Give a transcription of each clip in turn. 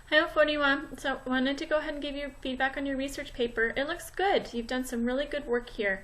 Hi, Oforiwaa. So I wanted to go ahead and give you feedback on your research paper. It looks good. You've done some really good work here.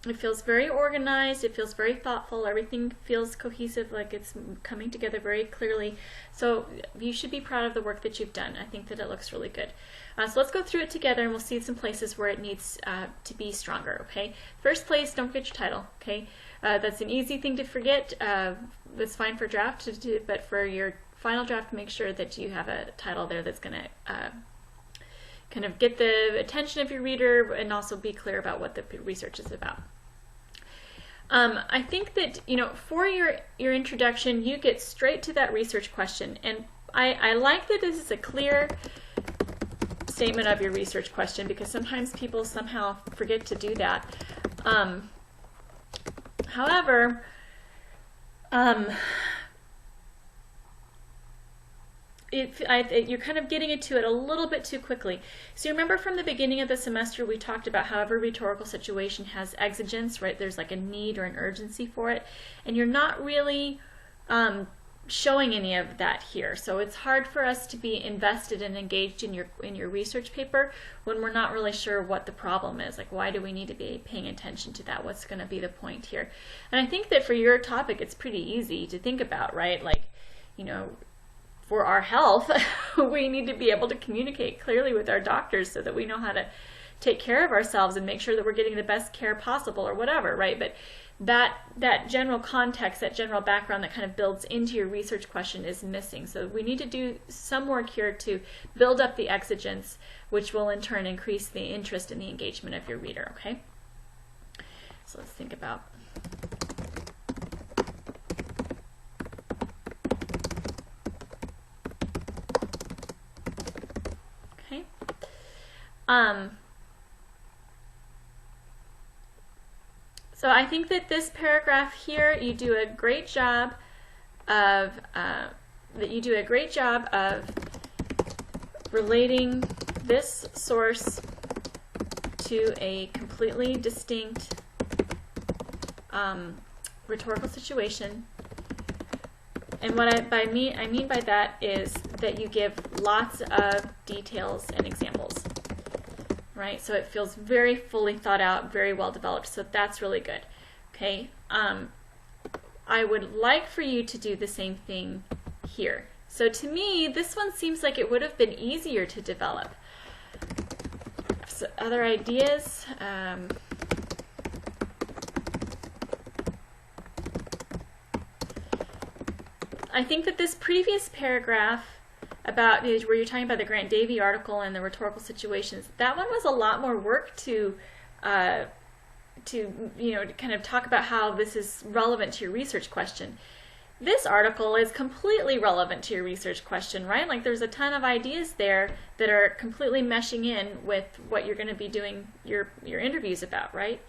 It feels very organized. It feels very thoughtful. Everything feels cohesive, like it's coming together very clearly. So you should be proud of the work that you've done. I think that it looks really good. So let's go through it together and we'll see some places where it needs to be stronger, okay? First place, don't forget your title, okay? That's an easy thing to forget. That's fine for draft to do, but for your final draft, make sure that you have a title there that's going to kind of get the attention of your reader and also be clear about what the research is about. I think that, for your introduction, you get straight to that research question. And I like that this is a clear statement of your research question, because sometimes people somehow forget to do that. However, you're kind of getting into it a little bit too quickly. So you remember from the beginning of the semester we talked about how every rhetorical situation has exigence, right? There's like a need or an urgency for it, and you're not really showing any of that here. So it's hard for us to be invested and engaged in your research paper when we're not really sure what the problem is. Like, why do we need to be paying attention to that? What's going to be the point here? And I think that for your topic it's pretty easy to think about, right? Like, for our health, we need to be able to communicate clearly with our doctors so that we know how to take care of ourselves and make sure that we're getting the best care possible or whatever, right? But that general context, that general background that kind of builds into your research question is missing. So we need to do some work here to build up the exigence, which will in turn increase the interest and the engagement of your reader, okay? So let's think about so I think that this paragraph here, you do a great job of relating this source to a completely distinct rhetorical situation. And what I mean by that is that you give lots of details and examples. Right, so it feels very fully thought out, very well developed, so that's really good. Okay, I would like for you to do the same thing here. So to me, this one seems like it would have been easier to develop. So other ideas? I think that this previous paragraph about where you're talking about the Grant Davy article and the rhetorical situations, that one was a lot more work to kind of talk about how this is relevant to your research question. This article is completely relevant to your research question, right? Like, there's a ton of ideas there that are completely meshing in with what you're going to be doing your interviews about, right?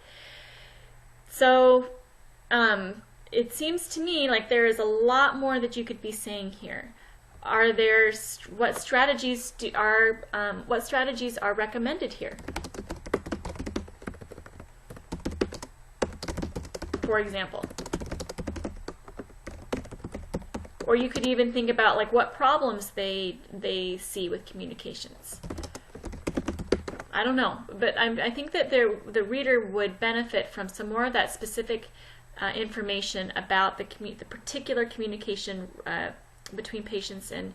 So it seems to me like there is a lot more that you could be saying here. What strategies are recommended here? For example. Or you could even think about like what problems they see with communications. I don't know, but I think that the reader would benefit from some more of that specific information about the particular communication between patients and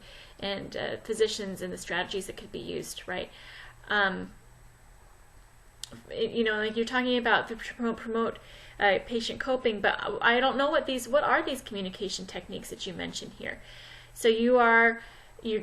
physicians and the strategies that could be used, right? Like you're talking about to promote patient coping, but I don't know what are these communication techniques that you mention here. So you're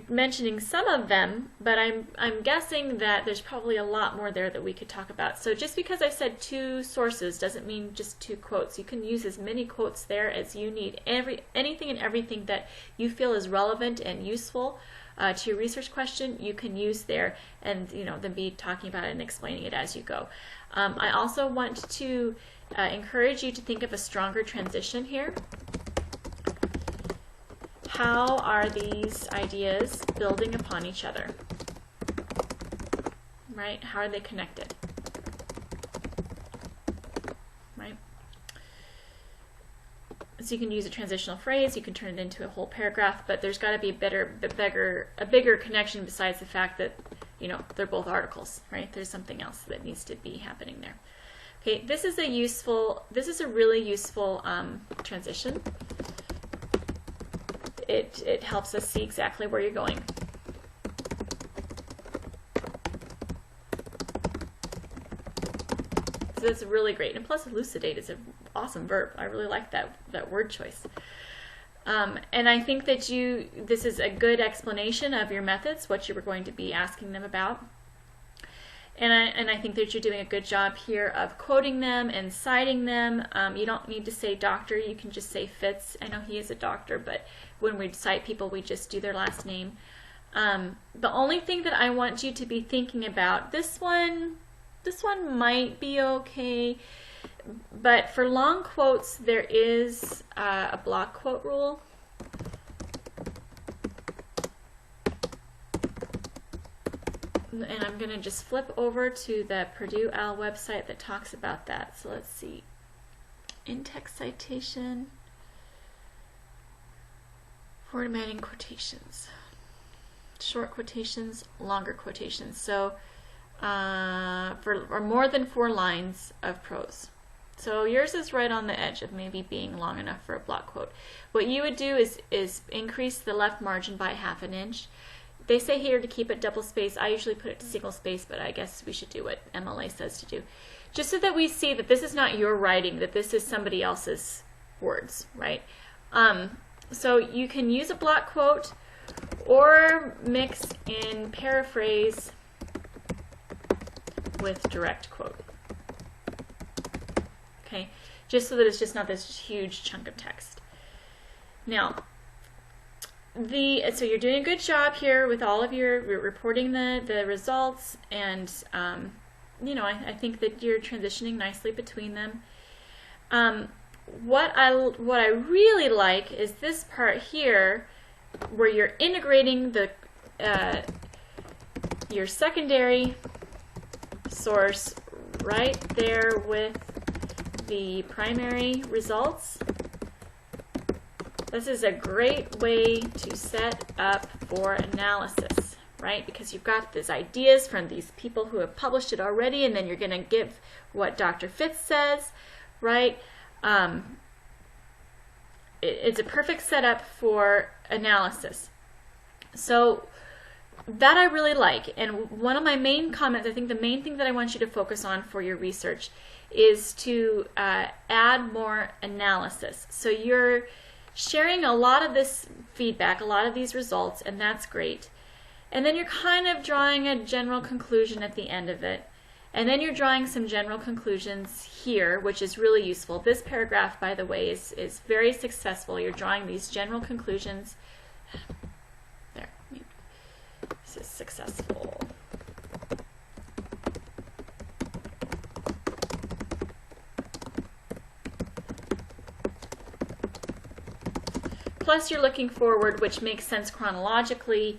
mentioning some of them, but I'm guessing that there's probably a lot more there that we could talk about. So just because I said 2 sources doesn't mean just 2 quotes. You can use as many quotes there as you need. Anything and everything that you feel is relevant and useful to your research question, you can use there, and then be talking about it and explaining it as you go. I also want to encourage you to think of a stronger transition here. How are these ideas building upon each other? Right? How are they connected? Right? So you can use a transitional phrase, you can turn it into a whole paragraph, but there's got to be a bigger connection besides the fact that, you know, they're both articles, right? There's something else that needs to be happening there. Okay, this is a really useful transition. It helps us see exactly where you're going. So that's really great. And plus elucidate is an awesome verb. I really like that word choice. And I think that this is a good explanation of your methods, what you were going to be asking them about. And I think that you're doing a good job here of quoting them and citing them. You don't need to say doctor, you can just say Fitz. I know he is a doctor, but when we cite people, we just do their last name. The only thing that I want you to be thinking about, this one might be okay, but for long quotes, there is a block quote rule. And I'm going to just flip over to the Purdue OWL website that talks about that. So let's see. In-text citation, formatting quotations, short quotations, longer quotations. So for more than 4 lines of prose. So yours is right on the edge of maybe being long enough for a block quote. What you would do is increase the left margin by ½ an inch. They say here to keep it double space. I usually put it to single space, but I guess we should do what MLA says to do. Just so that we see that this is not your writing, that this is somebody else's words, right? So you can use a block quote or mix in paraphrase with direct quote. Okay, just so that it's just not this huge chunk of text. Now, so you're doing a good job here with all of your reporting the results, and you know, I think that you're transitioning nicely between them. What I really like is this part here, where you're integrating your secondary source right there with the primary results. This is a great way to set up for analysis, right? Because you've got these ideas from these people who have published it already, and then you're going to give what Dr. Fitz says, right? It's a perfect setup for analysis. So that I really like. And one of my main comments, I think the main thing that I want you to focus on for your research is to add more analysis. So you're sharing a lot of this feedback, a lot of these results, and that's great. And then you're kind of drawing a general conclusion at the end of it. And then you're drawing some general conclusions here, which is really useful. This paragraph, by the way, is very successful. You're drawing these general conclusions. There. This is successful. Plus you're looking forward, which makes sense chronologically.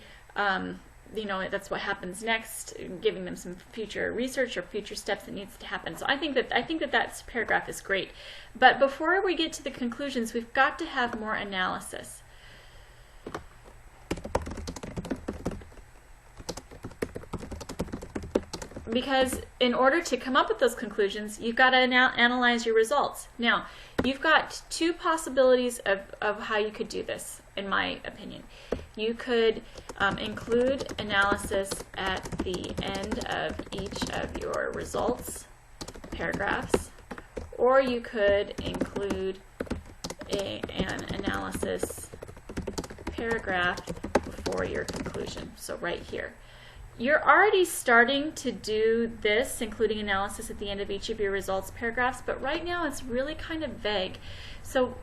You know, that's what happens next, giving them some future research or future steps that needs to happen. So I think that paragraph is great. But before we get to the conclusions, we've got to have more analysis. Because in order to come up with those conclusions, you've got to now analyze your results. Now, you've got 2 possibilities of how you could do this, in my opinion. You could include analysis at the end of each of your results paragraphs, or you could include an analysis paragraph before your conclusion, so right here. You're already starting to do this, including analysis at the end of each of your results paragraphs, but right now it's really kind of vague. So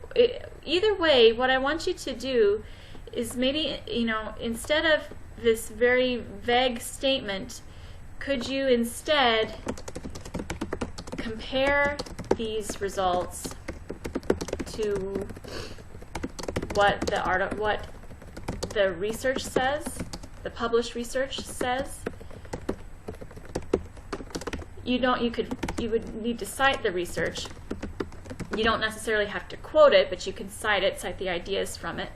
either way, what I want you to do is maybe, you know, instead of this very vague statement, could you instead compare these results to what the research says, the published research says? You would need to cite the research, You don't necessarily have to quote it, but you can cite it, cite the ideas from it.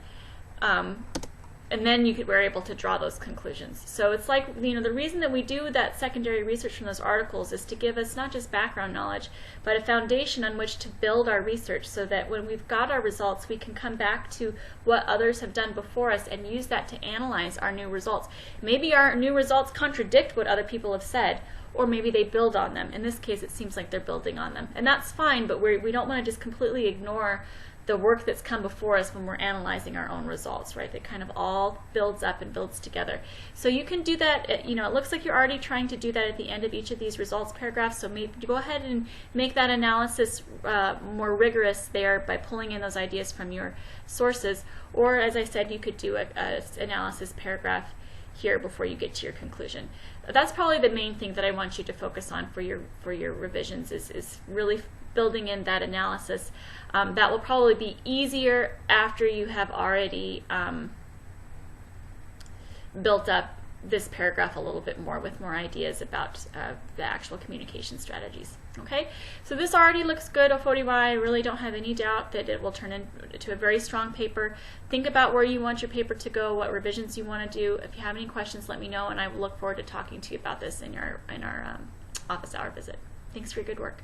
And then we're able to draw those conclusions. So it's like, the reason that we do that secondary research from those articles is to give us not just background knowledge, but a foundation on which to build our research, so that when we've got our results, we can come back to what others have done before us and use that to analyze our new results. Maybe our new results contradict what other people have said, or maybe they build on them. In this case, it seems like they're building on them. And that's fine, but we don't want to just completely ignore the work that's come before us when we're analyzing our own results, right? That kind of all builds up and builds together. So you can do that, it looks like you're already trying to do that at the end of each of these results paragraphs, so maybe go ahead and make that analysis more rigorous there by pulling in those ideas from your sources. Or, as I said, you could do a analysis paragraph here before you get to your conclusion. That's probably the main thing that I want you to focus on for your revisions, is really building in that analysis. That will probably be easier after you have already built up this paragraph a little bit more with more ideas about the actual communication strategies. Okay, so this already looks good, Oforiwaa. I really don't have any doubt that it will turn into a very strong paper. Think about where you want your paper to go, what revisions you want to do. If you have any questions, let me know, and I will look forward to talking to you about this in our office hour visit. Thanks for your good work.